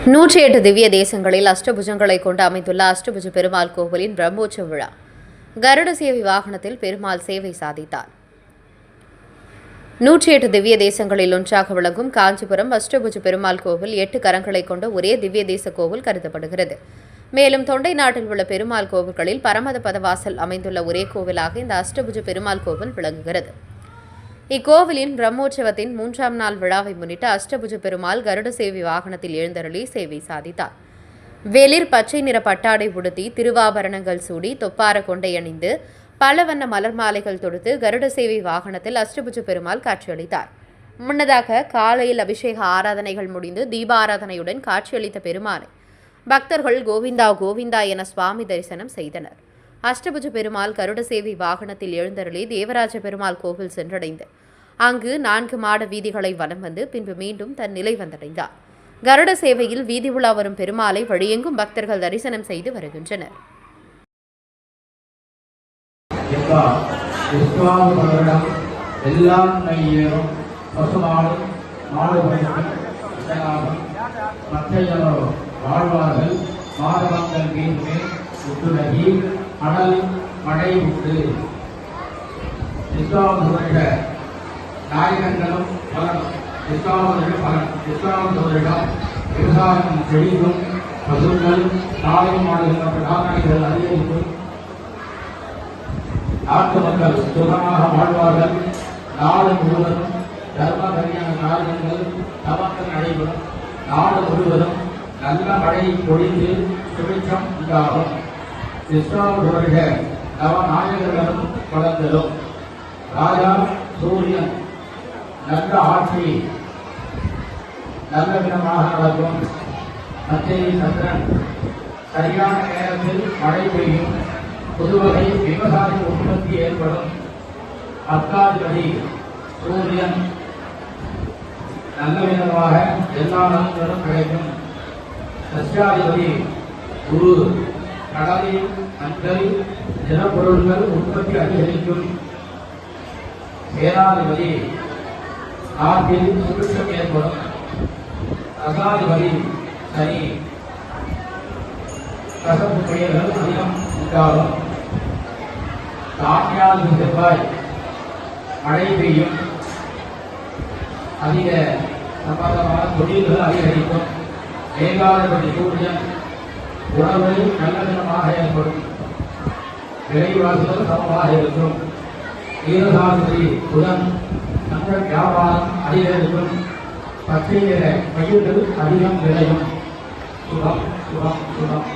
108 திவ்ய தேசங்களில் அஷ்டபுஜங்களை கொண்டு அமைந்துள்ள அஷ்டபுஜ பெருமாள் கோவிலின் பிரம்மோற்சவ விழா. கருட சேவை வாகனத்தில் பெருமாள் சேவை சாதித்தார். 108 திவ்ய தேசங்களில் ஒன்றாக விளங்கும் காஞ்சிபுரம் அஷ்டபுஜ பெருமாள் கோவில் 8 கரங்களை கொண்ட ஒரே திவ்ய தேச கோவில் கருதப்படுகிறது. மேலும் தொண்டை நாட்டில் உள்ள பெருமாள் கோவில்களில் பரமத பதவாசல் அமைந்துள்ள ஒரே கோவிலாக இந்த அஷ்டபுஜ பெருமாள் கோவில் விளங்குகிறது. இக்கோவிலின் பிரம்மோற்சவத்தின் 3ஆம் நாள் விழாவை முன்னிட்டு அஷ்டபுஜ பெருமாள் கருட சேவை வாகனத்தில் எழுந்தருளி சேவை சாதித்தார். வெளிர் பச்சை நிற பட்டாடை உடுத்தி திருவாபரணங்கள் சூடி தொப்பார கொண்டை அணிந்து பல வண்ண மலர் மாலைகள் தொடுத்து கருட சேவை வாகனத்தில் அஷ்டபுஜ பெருமாள் காட்சியளித்தார். முன்னதாக காலையில் அபிஷேக ஆராதனைகள் முடிந்து தீபாராதனையுடன் காட்சியளித்த பெருமானை பக்தர்கள் கோவிந்தா கோவிந்தா என சுவாமி தரிசனம் செய்தனர். அஷ்டபுஜ பெருமாள் கருட சேவை வாகனத்தில் எழுந்தருளி தேவராஜ பெருமாள் கோவில் சென்றடைந்து அங்கு 4 மாட வீதிகளை வலம் வந்து பின்பு மீண்டும் தன் நிலை வந்தடைந்தார். கருட சேவையில் வீதி உலா வரும் பெருமாளை வழியெங்கும் பக்தர்கள் தரிசனம் செய்து வருகின்றனர். அனல் மழை உண்டு நாயகங்களும் பலன் இஸ்லாமிடம் விவசாயம் செழிக்கும் பசுக்கள் நாளை மாடுகின்ற கால்நடைகள் அதிகரிக்கும் நாட்டு மக்கள் சுகமாக வாழ்வார்கள். நாடு முழுவதும் தர்ம கல்யாண காரியங்கள் தமக்கு நடைபெறும். நாடு முழுவதும் நல்ல மழை பொழிந்து சுபிட்சம் உண்டாகும். இஸ்லாமுடைய நவநாயகர்களும் வளர்ந்ததும் ராஜா சூரியன் நல்ல ஆட்சி நல்ல விதமாக நடக்கும். மத்திய சந்திரன் சரியான நேரத்தில் மழை பெய்யும். புதுவகை விவசாய உற்பத்தி ஏற்படும். அக்காதிபதி சூரியன் நல்ல விதமாக எல்லா நலன்களும் கிடைக்கும். சஸ்யாதிபதி குரு கடலில் மஞ்சள் தினப்பொருள்கள் உற்பத்தி அதிகரிக்கும். சேனாதிபதி நாட்டில் சுபிட்சம் ஏற்படும். ரசாதிபதி சனி கசப்பு பெயர்கள் அதிகம் உண்டாகும். தானியாதிபதி செவ்வாய் மழை பெய்யும். அதிக சம்பந்தமான தொழில்கள் அதிகரிக்கும். மேகாதிபதி சூரியன் உணவு நல்ல விதமாக ஏற்படும். விலைவாசிகள் சமமாக இருக்கும். ஈரசாதிபதி புதன் நல்ல வியாபாரம் அதிகரிக்கும். பச்சை நிற பயிர்கள் அதிகம் விளையும். சுகம் சுகம் சுகம்.